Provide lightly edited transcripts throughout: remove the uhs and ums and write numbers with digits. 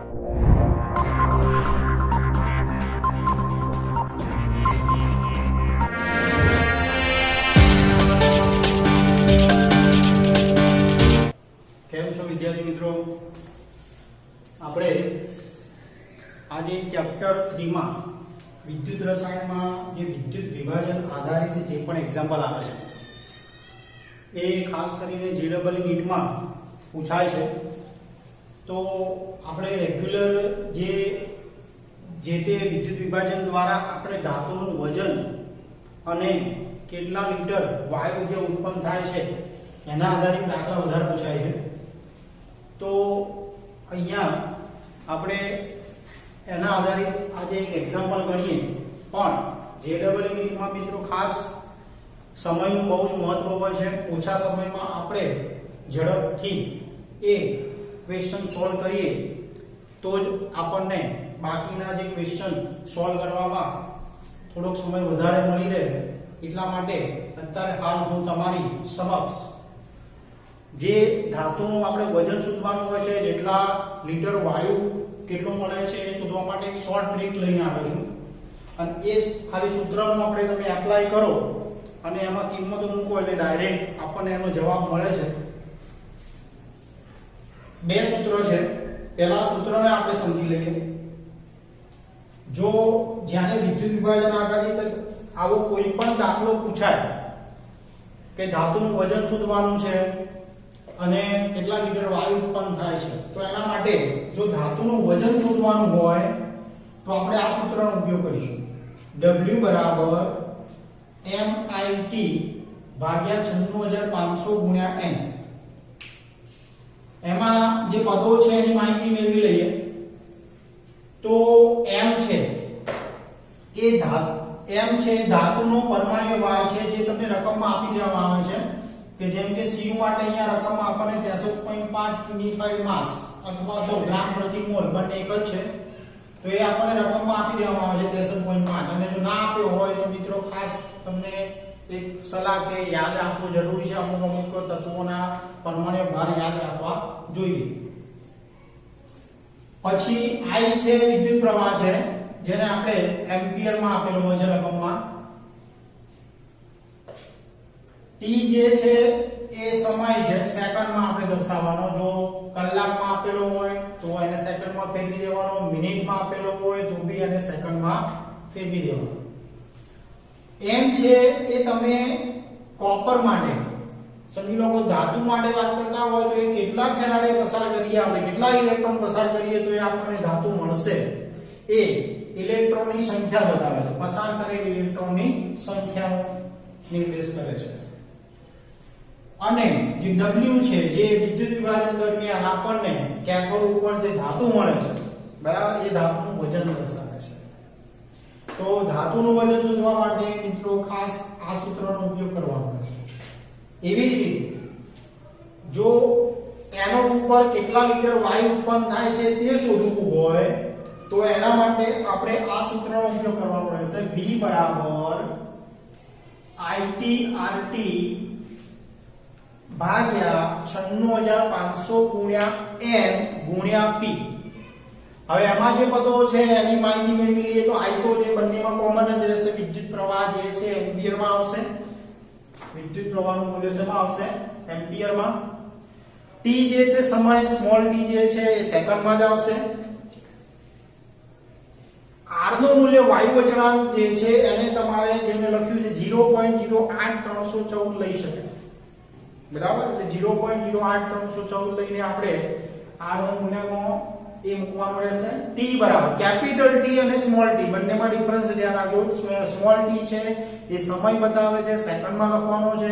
કેમ છો વિદ્યાર્થી મિત્રો? આપણે આજે ચેપ્ટર 3 માં વિદ્યુત રસાયણમાં જે વિદ્યુત વિભાજન આધારિત જે પણ એક્ઝામ્પલ આવે છે એ ખાસ કરીને જેડબલ નીટમાં પૂછાય છે. તો આપણે રેગ્યુલર જે તે વિદ્યુત વિભાજન દ્વારા આપણે ધાતુનું વજન અને કેટલા લીટર વાયુ જે ઉત્પન્ન થાય છે એના આધારિત દાખલા વધારે પૂછાય છે. તો અહીંયા આપણે એના આધારિત આજે એક એક્ઝામ્પલ ગણીએ, પણ જેડબલ નીટમાં મિત્રો ખાસ સમયનું બહુ જ મહત્વ હોય છે. ઓછા સમયમાં આપણે ઝડપથી એ ક્વેશ્ચન સોલ્વ કરીએ તો જ આપણને બાકીના જે ક્વેશ્ચન સોલ્વ કરવામાં થોડોક સમય વધારે મળી રહે. એટલા માટે અત્યારે હાલ હું તમારી સમક્ષ જે ધાતુનું આપણે વજન શોધવાનું હોય છે, જેટલા લીટર વાયુ કેટલું મળે છે એ શોધવા માટે એક શોર્ટ ટ્રીક લઈને આવ્યો છું. અને એ ખાલી સૂત્રનું આપણે તમે એપ્લાય કરો અને એમાં કિંમતો મૂકો એટલે ડાયરેક્ટ આપણને એનો જવાબ મળે છે. બે સૂત્રો છે. પહેલા સૂત્રને આપણે સમજી લઈએ. જો જ્યારે વિદ્યુત વિભાજન આધારિત આવો કોઈ પણ દાખલો પૂછાય કે ધાતુનું વજન શોધવાનું છે અને કેટલા લીટર વાયુ ઉત્પન્ન થાય છે, તો એના માટે જો ધાતુનું વજન શોધવાનું હોય તો આપણે આ સૂત્રનો ઉપયોગ કરીશું. W બરાબર MIT ભાગ્યા 96500 × N. એમાં જે પદો છે એની માહિતી મેળવી લઈએ. તો M છે એ ધાતુનો પરમાણ્વીય ભાર છે, જે તમને રકમમાં આપી દેવામાં આવે છે. કે જેમ કે Cu માટે અહીંયા રકમમાં આપણને 63.5 યુનિફાઈડ માસ અથવા તો ગ્રામ પ્રતિ મોલ બંને એક જ છે, તો એ આપણને રકમમાં આપી દેવામાં આવે છે 63.5. અને જો ના આપ્યો હોય તો મિત્રો ખાસ તમને એક સલાહ કે યાદ રાખવું જરૂરી છે. અમુક તત્વોના પરમાણ્વીય ભાર યાદ રાખવા જોઈએ. પછી I છે વિદ્યુત પ્રવાહ છે, જેને આપણે એમ્પિયરમાં આપેલો હોય છે રકમમાં. T જે છે એ સમય છે, સેકન્ડમાં આપણે દર્શાવવાનો. જો કલાકમાં આપેલો હોય તો એને સેકન્ડમાં ફેરવી દેવાનો, મિનિટમાં આપેલો હોય તો બી એને સેકન્ડમાં ફેરવી દેવાનો. M છે એ તમે કોપર માટે સમજી લો કે ધાતુ માટે વાત કરતા હોય તો એ કેટલા ફેરાડે પસાર કરીએ, આપણે કેટલા ઇલેક્ટ્રોન પસાર કરીએ તો એ આપણને ધાતુ મળશે. એ ઇલેક્ટ્રોનની સંખ્યા બતાવે છે, પસાર કરેલ ઇલેક્ટ્રોનની સંખ્યાનો નિર્દેશ કરે છે. અને જે W છે, જે વિદ્યુત વિભાજન દરમિયાન આપણને કેથોડ ઉપર જે ધાતુ મળે છે, બરાબર, એ ધાતુનું વજન દર્શાવે છે. તો ધાતુનું વજન શોધવા માટે મિત્રો ખાસ આ સૂત્રનો ઉપયોગ કરવાનો છે. એવી જ રીતે જો એનોડ ઉપર કેટલા લીટર વાયુ ઉત્પન્ન થાય છે તે શોધવું હોય તો એના માટે આપણે આ સૂત્રનો ઉપયોગ કરવાનો રહેશે. V બરાબર ITRT ભાગ્યા 96500 × N × P. હવે એમાં જે પદો છે એની માહિતી મેળવી લઈએ. તો I તો જે બંનેમાં કોમન જ રહેશે. વિદ્યુત પ્રવાહ જે છે એમ્પિયરમાં આવશે. વિદ્યુત પ્રવાહનું મૂલ્ય શેમાં આવશે? એમ્પિયરમાં. T જે છે સમય, સ્મોલ t જે છે એ સેકન્ડમાં જ આવશે. R નું મૂલ્ય વાયુ અચળાંક જે છે એને તમારે જે મેં લખ્યું છે 0.08314 લઈ શકે, બરાબર. એટલે 0.08314 લઈને આપણે R નું મૂલ્યમાં એ મૂકવાનું રહેશે. T બરાબર કેપિટલ T અને સ્મોલ t બંનેમાં ડિફરન્સ ધ્યાન રાખજો. સ્મોલ t છે એ સમય બતાવે છે, સેકન્ડમાં લખવાનો છે.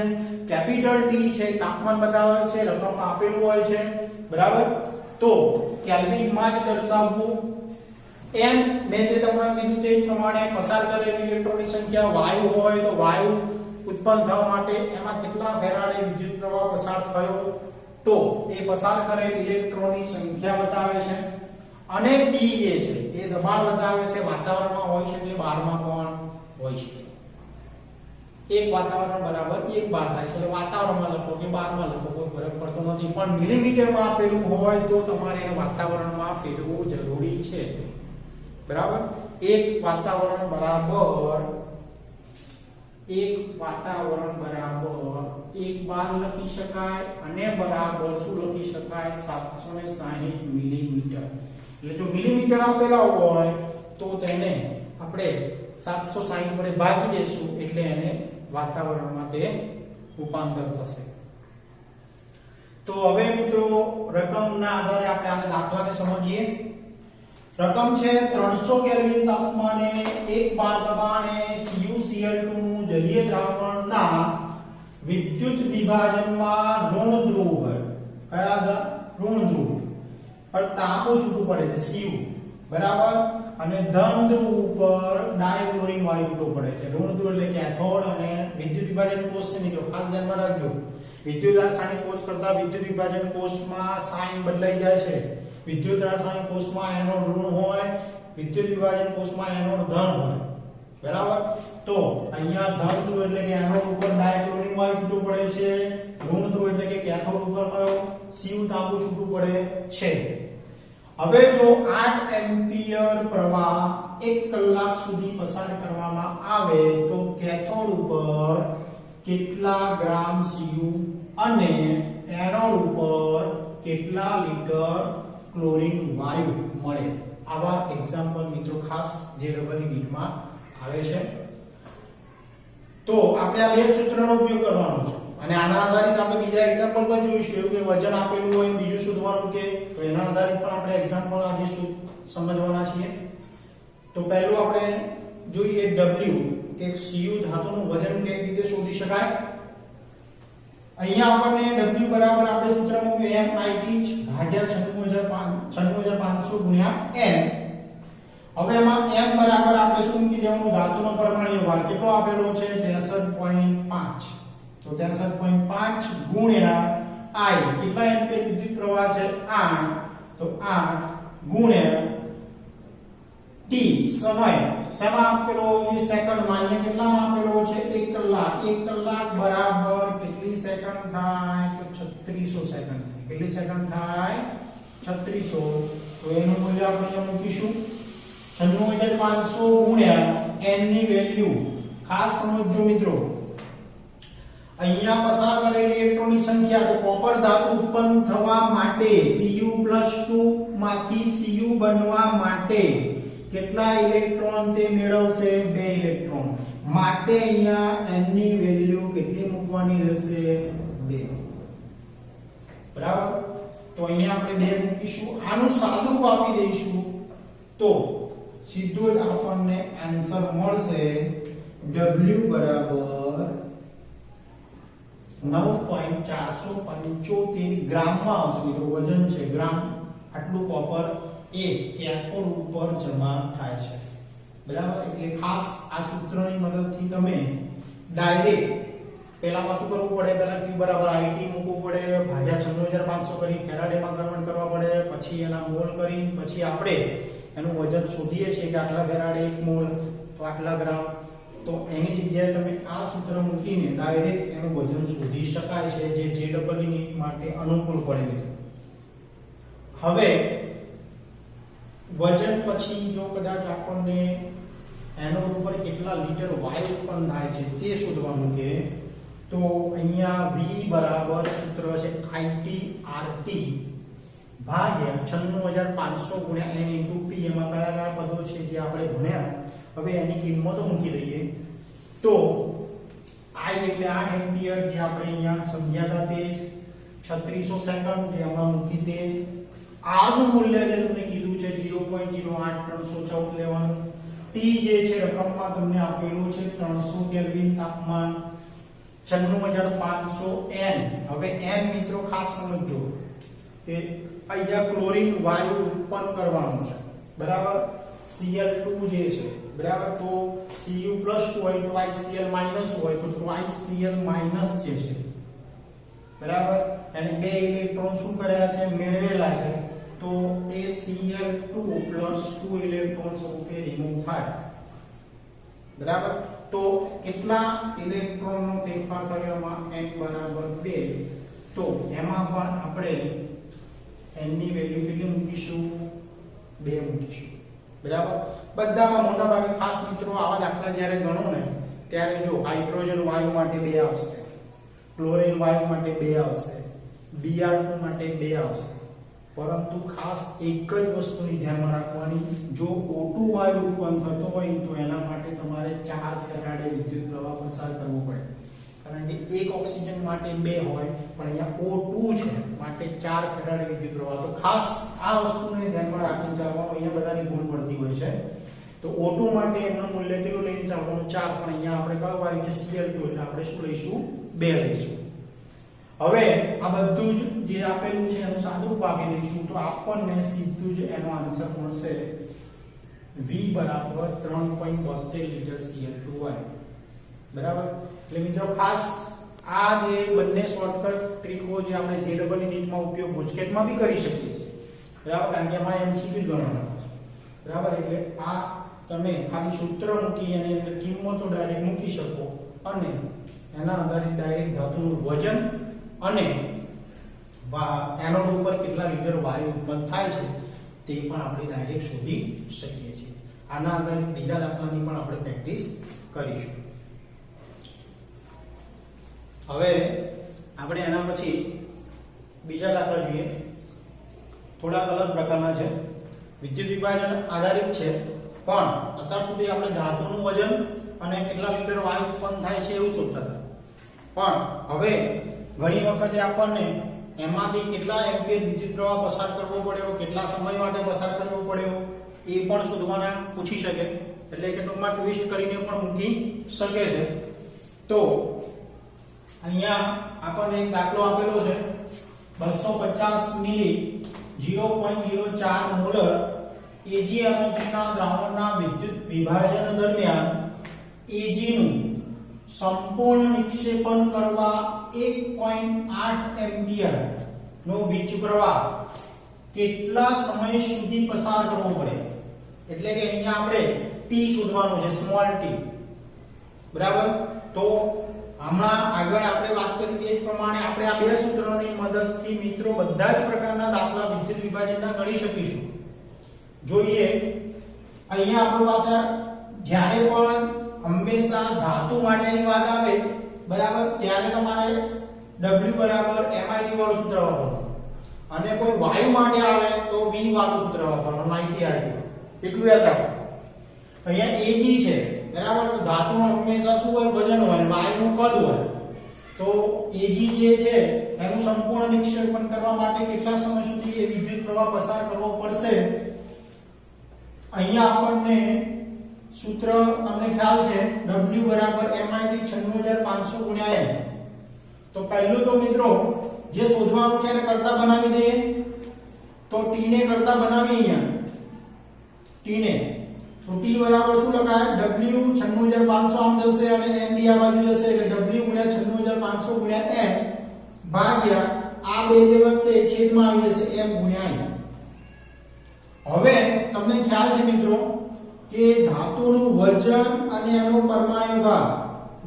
કેપિટલ T છે તાપમાન બતાવે છે, રકમમાં આપેલું હોય છે, બરાબર. તો કેલ્વિનમાં જ દર્શાવવું. n મેં જે તમને કીધું તે પ્રમાણે પસાર કરેલી ઇલેક્ટ્રોનની સંખ્યા. વાયુ હોય તો વાયુ ઉત્પન્ન થવા માટે એમાં કેટલા ફેરાડે વિદ્યુત પ્રવાહ પસાર થયો તો એ પસાર કરેલ ઇલેક્ટ્રોનની સંખ્યા બતાવે છે. અને P જે છે એ દબાણ બતાવે છે. વાતાવરણમાં હોય છે કે બહારમાં પણ હોય છે. એક વાતાવરણ બરાબર 1 બાર થાય છે. એટલે વાતાવરણમાં લખો કે બારમાં લખો કોઈ ફરક પડતો નથી, પણ મિલીમીટરમાં આપેલું હોય તો તમારે એને વાતાવરણમાં ફેરવવું જરૂરી છે. બરાબર. એક વાતાવરણ બરાબર 1 બાર લખી શકાય અને બરાબર શું લખી શકાય 760 મિલીમીટર. એટલે જો મિલીમીટર આપેલા હોય તો તેને આપણે 760 વડે ભાગી દઈશું એટલે એને વાતાવરણમાં તે રૂપાંતર થશે. તો હવે મિત્રો રકમના આધારે આપણે આને દાખલાને સમજીએ. રકમ છે 300 કેલ્વિન તાપમાને 1 બાર દબાણે CuCl2 નું જલીય દ્રાવણના વિદ્યુત વિભાજનમાં ઋણ ધ્રુવ પર કયા ઋણ ધ્રુવ પર તાપું છૂટું પડે છે Cu બરાબર, અને ધન ધ્રુવ ઉપર ડાયક્લોરિન વાયુ છૂટો પડે છે. ઋણ ધ્રુવ એટલે કેથોડ અને વિદ્યુત વિભાજન કોષ છે મિત્રો, ખાસ ધ્યાનમાં રાખજો. વિદ્યુત રાસાયણિક કોષ કરતા વિદ્યુત વિભાજન કોષમાં સાઇન બદલાઈ જાય છે. વિદ્યુત રાસાયણિક કોષમાં એનોડ ઋણ હોય, વિદ્યુત વિભાજન કોષમાં એનોડ ધન હોય. બરાબર. તો અહીંયા ધન ધ્રુવ એટલે કે એનોડ ઉપર ડાયક્લોરિન વાયુ છૂટું પડે છે, ઋણ ધ્રુવ એટલે કે કેથોડ ઉપર કયો Cu તાંબુ છૂટું પડે છે. હવે જો 8 એમ્પિયર પ્રવાહ 1 કલાક સુધી પસાર કરવામાં આવે તો કેથોડ ઉપર કેટલા ગ્રામ Cu અને એનોડ ઉપર કેટલા લીટર ક્લોરીન વાયુ મળે? આવા એક્ઝામ્પલ મિત્રો ખાસ જે રબરની બીટમાં આવે છે. તો આપણે આ બે સૂત્રનો ઉપયોગ કરવાનો છે અને આના આધારિત આપણે બીજા એક્ઝામ્પલ પણ જોઈશું. એવું કે વજન આપેલું હોય બીજું શોધવાનું કે તો એના આધારિત પણ આપણે એક્ઝામ્પલ આજે સમજવાના છીએ. તો પહેલું આપણે જોઈએ W કે Cu ધાતુનું વજન કેવી રીતે શોધી શકાય. અહીંયા આપણને W બરાબર આપણે સૂત્ર મૂક્યું MIT ભાગ્યા 96500 ગુણ્યા n. હવે એમાં m બરાબર આપણે શું મૂકી દેવાનું? ધાતુનો પરમાણુ ભાર કેટલો આપેલો છે? 63.5. તો 63.5 ગુણ્યા I કેટલા એમ્પિયર વિદ્યુત પ્રવાહ છે? 8. તો 8 ગુણ્યા t સમય શેમાં આપેલો છે? સેકન્ડમાં. અહીંયા કેટલામાં આપેલો છે? 1 કલાક. 1 કલાક બરાબર કેટલી સેકન્ડ થાય? તો 3600 સેકન્ડ થાય. કેટલી સેકન્ડ થાય? 3600. તો એનું મૂલ્ય આપણે અહીંયા મૂકીશું 96500 ગુણ્યા n ની વેલ્યુ ખાસ સમજો મિત્રો. અહીંયા પસાર કરેલી ઇલેક્ટ્રોનની સંખ્યા, તો કોપર ધાતુ ઉત્પન્ન થવા માટે Cu+2 માંથી Cu બનવા માટે કેટલા ઇલેક્ટ્રોન તે મેળવશે? 2 ઇલેક્ટ્રોન. માટે અહીંયા n ની વેલ્યુ કેટલી મૂકવાની રહેશે? 2. બરાબર. તો અહીંયા આપણે 2 મૂકીશું. આનું સાદુરૂપ આપી દઈશું તો સીધો જ આપણને આન્સર મળશે W બરાબર 9.475 ગ્રામમાં આવશે મિત્રો. વજન છે ગ્રામ. આટલું કોપર એ કેથોડ ઉપર જમા થાય છે. બરાબર. એટલે ખાસ આ સૂત્રની મદદથી તમે ડાયરેક્ટ પહેલામાં શું કરવું પડે? પહેલા Q બરાબર IT મૂકવું પડે, ભાગ્યા 96500 કરી ફેરાડેમાં કન્વર્ટ કરવા પડે, પછી એના મોલ કરી પછી આપણે એનું વજન શોધીએ છીએ કે આટલા ફેરાડે 1 મોલ તો આટલા ગ્રામ. તો એની જગ્યાએ તમે આ સૂત્ર મૂકીને ડાયરેક્ટ એનું વજન શોધી શકાય છે, જે JEE માટે અનુકૂળ પડે મિત્રો. હવે વજન પછી જો કદાચ આપણને એનોડ ઉપર કેટલા લીટર વાયુ ઉત્પન્ન થાય છે તે શોધવાનું કે તો અહીંયા V બરાબર સૂત્ર છે ITRT ભાગ્યા 96500 ગુણ્યા n * p. એમાં કયા કયા પદો છે જે આપણે ભણ્યા. હવે એની કિંમતો મૂકી દઈએ તો I એટલે 8 એમ્પિયર જે આપણે અહીંયા સમજ્યા હતા તે 3600 સેકન્ડ જે હમણાં મૂકી દે. R નું મૂલ્ય જે તમને કીધું છે 0.08314 લેવાનું. T જે છે રકમમાં તમને આપેલું છે 300 કેલ્વિન તાપમાન 96500 n. હવે n મિત્રો ખાસ સમજો કે અહીંયા ક્લોરીન વાયુ ઉત્પન્ન કરવાનું છે. બરાબર. Cl2 જે છે બરાબર, તો Cu+2 હોય તો Cl- હોય તો Cl- જે છે બરાબર, અને 2 ઇલેક્ટ્રોન શું કર્યા છે? મેળવેલા છે. તો એ Cl2 + 2 ઇલેક્ટ્રોન સ્વરૂપે રિમૂવ થાય. બરાબર. તો કેટલા ઇલેક્ટ્રોનનો ફેરફાર કરવામાં n બરાબર 2, તો એમાં પણ આપણે n ની વેલ્યુ કેટલી મૂકીશું? 2 મૂકીશું. બરાબર. બધામાં મોટા ભાગે ખાસ મિત્રો આવા દાખલા જ્યારે ગણો ને ત્યારે જો હાઇડ્રોજન વાયુ માટે 2 આવશે, ક્લોરીન વાયુ માટે 2 આવશે, Br2 માટે 2 આવશે. પરંતુ ખાસ એક જ વસ્તુની ધ્યાનમાં રાખવાની, જો O2 વાયુ ઉત્પન્ન થતો હોય તો એના માટે તમારે 4 ફેરાડે વિદ્યુત પ્રવાહ પસાર કરવો પડે. કારણ કે એક ઓક્સિજન માટે 2 હોય પણ અહીંયા O2 છે માટે 4 ફેરાડે વિદ્યુત પ્રવાહ. તો ખાસ આ વસ્તુને ધ્યાનમાં રાખીને ચાલવાનું. અહીંયા બધાની ભૂલ પડતી હોય છે. તો O2 માટે એનું મૂલ્ય કેટલું લઈને ચાલવાનું? 4. પણ અહીંયા આપણે કયું આવ્યું છે? Cl2, એટલે આપણે શું લઈશું? 2 લઈશું. હવે આ બધું જ જે આપેલું છે એનું સાદુરૂપ આપી દઈશું તો આપણને સીધું જ એનો આન્સર મળશે V બરાબર 3.72 લીટર Cl2y. બરાબર. એટલે મિત્રો ખાસ આ જે બંને શોર્ટકટ ટ્રીકો જે આપણે JEE નીટમાં ઉપયોગ ગુજકેટમાં બી કરી શકીએ છીએ. બરાબર. કારણ કે એમાં MCQ જ ગણવાના છે. બરાબર. એટલે આ તમે ખાલી સૂત્ર મૂકી એની અંદર કિંમતો ડાયરેક્ટ મૂકી શકો અને એના આધારે ડાયરેક્ટ ધાતુનું વજન અને એનોડ ઉપર કેટલા લીટર વાયુ ઉત્પન્ન થાય છે તે પણ આપણે ડાયરેક્ટ શોધી શકીએ છીએ. આના આધારે બીજા દાખલાની પણ આપણે પ્રેક્ટિસ કરીશું. હવે આપણે એના પછી બીજા દાખલા જોઈએ. થોડાક અલગ પ્રકારના છે, વિદ્યુત વિભાજન આધારિત છે, પણ અત્યાર સુધી આપણે ધાતુનું વજન અને કેટલા લીટર વાયુ ઉત્પન્ન થાય છે એવું શોધતા હતા. પણ હવે ઘણી વખતે આપણને એમાંથી કેટલા એમ્પિયર વિદ્યુત પ્રવાહ પસાર કરવો પડ્યો, કેટલા સમય માટે પસાર કરવો પડ્યો એ પણ શોધવાના પૂછી શકે. એટલે કે ટૂંકમાં ટ્વિસ્ટ કરીને પણ મૂકી શકે છે. તો અહીંયા આપણને એક દાખલો આપેલો છે 250 મિલી 0.04 મોલર AgNO3 ના દ્રાવણના વિદ્યુત વિભાજન દરમિયાન Ag નું સંપૂર્ણ નિક્ષેપણ કરવા 1.8 એમ્પિયર નો વીજ પ્રવાહ કેટલા સમય સુધી પસાર કરવો પડે? એટલે કે અહીંયા આપણે t શોધવાનું છે, સ્મોલ t. બરાબર. તો હમણાં આગળ આપણે વાત કરી તે જ પ્રમાણે આપણે આ બે સૂત્રોની મદદથી મિત્રો બધા જ પ્રકારના દાખલા વિદ્યુત વિભાજનના ગણી શકીશું. જોઈએ અહીંયા આપણી પાસે જ્યારે પણ હંમેશા ધાતુ માટેની વાત આવે બરાબર ત્યારે તમારે W બરાબર MIT વાળું સૂત્ર વાપરવાનું અને કોઈ વાયુ માટે આવે તો V વાળું સૂત્ર વાપરવાનું, ITRT. એટલું યાદ રાખો. અહીંયા Ag છે બરાબર. તો ધાતુનું હંમેશા શું હોય? વજન હોય. વાયુનું કદ હોય. તો Ag જે છે એનું સંપૂર્ણ નિક્ષેપણ કરવા માટે કેટલા સમય સુધી એ વિદ્યુત પ્રવાહ પસાર કરવો પડશે? અહીંયા આપણને સૂત્ર તમને ખ્યાલ છે W બરાબર MIT 96500 ગુણ્યા n. તો પહેલું તો મિત્રો જે શોધવાનું છે એને કરતા બનાવી દઈએ. તો t ને કરતા બનાવી અહીંયા t ને. તો t બરાબર શું લખાય? W 96500 આમ જશે અને n d આ બાજુ જશે એટલે W ગુણ્યા 96500 ગુણ્યા n ભાગ્યા આ બે જે વધશે એ છેદમાં આવી જશે m ગુણ્યા n. હવે તમને ખ્યાલ છે મિત્રો કે ધાતુનું વજન અને એનો પરમાણુ ભાર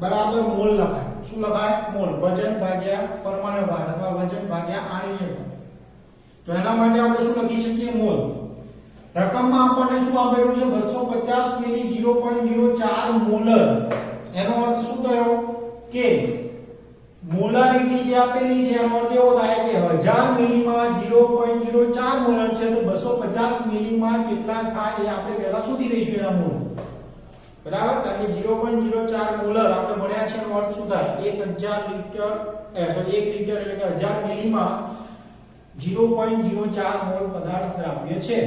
બરાબર મોલ લખાય. શું લખાય? મોલ. વજન ભાગ્યા પરમાણુ ભાર અથવા વજન ભાગ્યા આણ્વીય ભાર. તો એના માટે આપણે શું લખી શકીએ? મોલ. રકમમાં આપણને શું આપેલું છે? 250 મિલી 0.04 મોલર. એનો અર્થ શું થયો કે મોલારિટી જે આપેલી છે એનો અર્થ એવો થાય કે 1000 મિલીમાં 0.04 મોલર છે તો 250 મિલીમાં કેટલા થાય એ આપણે પહેલા શોધી દઈશું એના મોલ. બરાબર. કારણ કે 0.04 મોલર આપણે મળ્યા છે એનો અર્થ શું થાય? 1000 લીટર 1 લીટર એટલે કે 1000 મિલીમાં 0.04 મોલ પદાર્થ દ્રાવ્ય છે.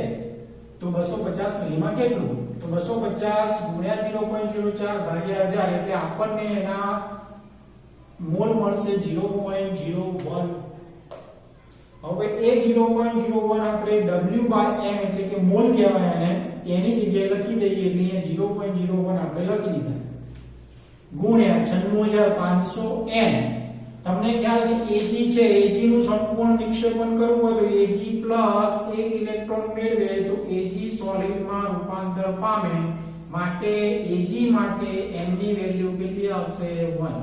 તો 250 મિલીમાં કેટલું? તો 250 ગુણ્યા 0.04 ભાગ્યા 1000 એટલે આપણને એના મોલ મળશે 0.01. હવે એ 0.01 આપણે W/m એટલે કે મોલ કહેવાય અને એની જગ્યાએ લખી દઈએ એટલે અહીંયા 0.01 આપણે લખી દીધા ગુણ્યા 96500 n. તમને ખ્યાલ છે Ag છે, Ag નું સંપૂર્ણ નિક્ષેપણ કરવું હોય તો Ag પ્લસ 1 ઇલેક્ટ્રોન મેળવે તો Ag સોલિડ માં રૂપાંતર પામે માટે AG માટે m ની વેલ્યુ કેટલી આવશે 1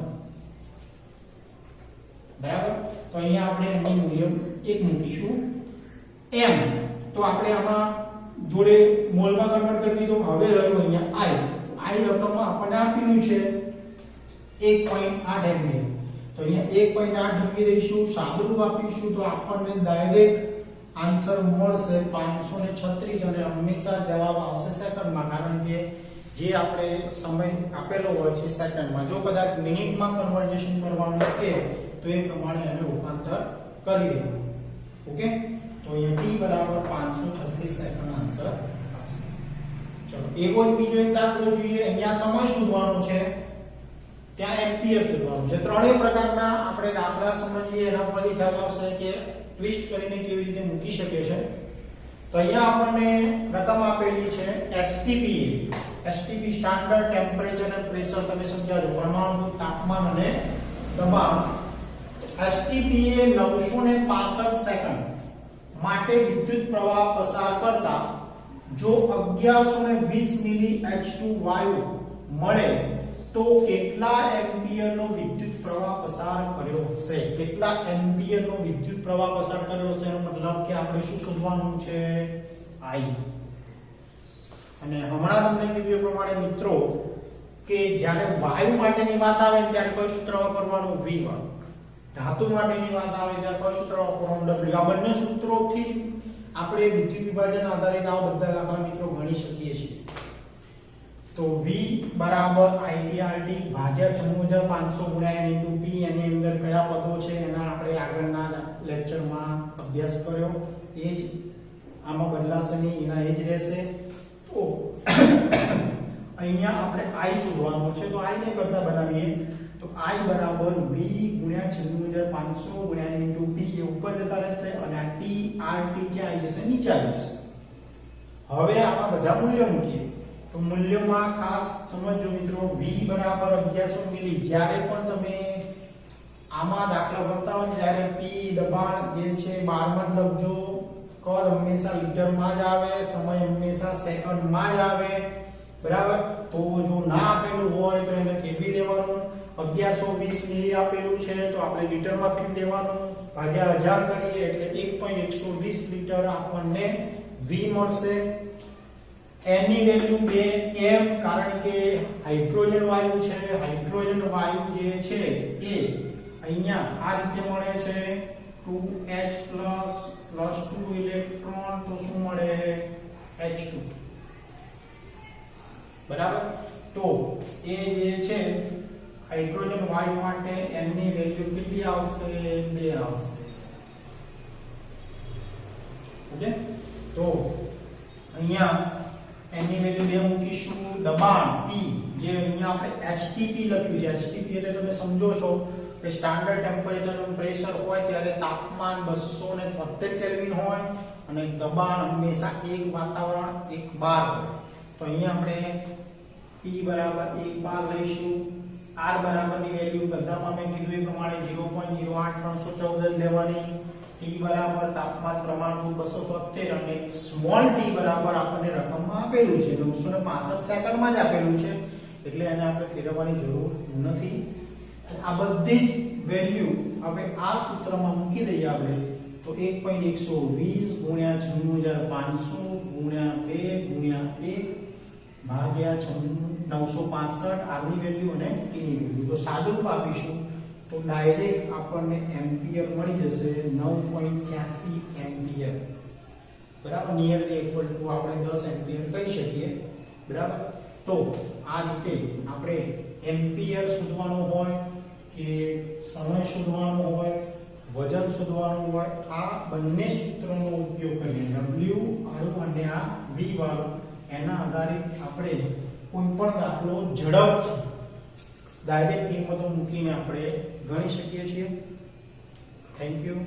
બરાબર તો અહીંયા આપણે m નું મૂલ્ય 1 મૂકીશું m તો આપણે આમાં જોડે મોલમાં કન્વર્ટ કરી દીધો હવે રહ્યું અહીંયા i રકમમાં આપણને આપેલું છે 1.8 એમ્પિયર તો અહીંયા 1.8 મૂકી દઈશું સાદુરૂપ આપીશું તો આપણને ડાયરેક્ટ આન્સર મળશે 536 અને હંમેશા જવાબ આવશે સેકન્ડમાં કારણ કે જે આપણે સમય આપેલો હોય છે સેકન્ડમાં જો કદાચ મિનિટમાં કન્વર્ઝેશન કરવાનું છે તો એ પ્રમાણે એને રૂપાંતર કરી દેવું ઓકે તો અહીંયા t બરાબર 536 સેકન્ડ આન્સર આવશે ચલો એવો જ બીજો એક દાખલો જોઈએ અહીંયા સમય શોધવાનો છે ત્યાં એમ્પિયર શોધવાનું છે ત્રણેય પ્રકારના આપણે દાખલા સમજીએ એના પરથી ખ્યાલ આવશે કે ટ્વિસ્ટ કરીને કેવી રીતે મૂકી શકે છે તો અહીંયા આપણને રકમ આપેલી છે STP standard temperature and pressure તમે સમજાજો પરમાણુ તાપમાન અને દબાણ STP એ 965 સેકન્ડ માટે વિદ્યુત પ્રવાહ પસાર કરતા જો 1120 મિલી H2 વાયુ મળે તો કેટલા એમ્પિયર નો વિદ્યુત પ્રવાહ પસાર કર્યો હશે કેટલા એમ્પિયર નો વિદ્યુત પ્રવાહ પસાર કર્યો હશે એનો મતલબ કે આપણે શું શોધવાનું છે I અને હમણાં તમને કીધું એ પ્રમાણે મિત્રો કે જ્યારે વાયુ માટેની વાત આવે ત્યારે કયું સૂત્ર વાપરવાનું V1 ધાતુ માટેની વાત આવે ત્યારે કયું સૂત્ર વાપરવાનું W આ બંને સૂત્રોથી જ આપણે વિદ્યુત વિભાજન આધારિત આ બધા દાખલા મિત્રો ગણી શકીએ છીએ તો V બરાબર ITRT ભાગ્યા 96500 ગુણ્યા n * P એની અંદર કયા પદો છે એના આપણે આગળના લેક્ચરમાં અભ્યાસ કર્યો એ જ આમાં બદલાશે નહીં એના એ જ રહેશે તો અહીંયા આપણે I શોધવાનું છે તો I ને કરતા બનાવીએ તો I બરાબર V ગુણ્યા 96500 ગુણ્યા n * P એ ઉપર જતા રહેશે અને આ TRT ક્યાં આવી જશે નીચે આવી જશે હવે આમાં બધા મૂલ્ય મૂકીએ તો મૂલ્યમાં ખાસ સમજો મિત્રો V બરાબર 1100 મિલી જ્યારે પણ તમે આમાં દાખલા ગણતા હોય ત્યારે P દબાણ જે છે 12 માં લખજો કદ હંમેશા લીટરમાં જ આવે સમય હંમેશા સેકન્ડમાં જ આવે બરાબર તો જો ના આપેલું હોય તો એને ફેરવી દેવાનું 1120 મિલી આપેલું છે તો આપણે લીટરમાં ફેરવી દેવાનું ભાગ્યા 1000 કરીએ એટલે 1.120 લીટર આપણને V મળશે n ની વેલ્યુ 2 કેમ કારણ કે હાઇડ્રોજન વાયુ છે હાઇડ્રોજન વાયુ જે છે એ અહીંયા આ રીતે મળે છે 2H +2 ઇલેક્ટ્રોન તો શું મળે H2 બરાબર તો એ જે છે હાઇડ્રોજન વાયુ માટે n ની વેલ્યુ કેટલી આવશે 2 આવશે ઓકે તો અહીંયા n ની વેલ્યુ 2 મૂકીશું દબાણ P જે અહીંયા આપણે STP લખ્યું છે STP એટલે તમે સમજો છો કે સ્ટાન્ડર્ડ ટેમ્પરેચર અને પ્રેશર હોય ત્યારે તાપમાન 273 કેલ્વિન હોય અને દબાણ હંમેશા એક વાતાવરણ 1 બાર હોય તો અહીંયા આપણે P બરાબર 1 બાર લઈશું R બરાબરની વેલ્યુ બધામાં મેં કીધું એ પ્રમાણે 0.08314 લેવાની T બરાબર તાપમાન પ્રમાણભૂત 273 અને સ્મોલ t બરાબર આપણને રકમમાં આપેલું છે 965 સેકન્ડમાં જ આપેલું છે એટલે એને આપણે ફેરવવાની જરૂર નથી તો આ બધી જ વેલ્યુ આપણે આ સૂત્રમાં મૂકી દઈએ આપણે તો 1.120 ગુણ્યા 96500 ગુણ્યા 2 ગુણ્યા 1 ભાગ્યા 965 આની વેલ્યુ અને t ની વેલ્યુ તો સાદુરૂપ આપીશું તો ડાયરેક્ટ આપણને એમ્પિયર મળી જશે 9.86 એમ્પિયર બરાબર નિયરલી ઇક્વલ ટુ આપણે 10 એમ્પિયર કહી શકીએ બરાબર તો આ રીતે આપણે એમ્પિયર શોધવાનું હોય કે સમય શોધવાનો હોય વજન શોધવાનું હોય આ બંને સૂત્રોનો ઉપયોગ કરીને W વાળું અને આ V વાળું એના આધારે આપણે કોઈ પણ દાખલો ઝડપથી ડાયરેક્ટ કિંમતો મૂકીને આપણે ગણી શકીએ છીએ થેન્ક યુ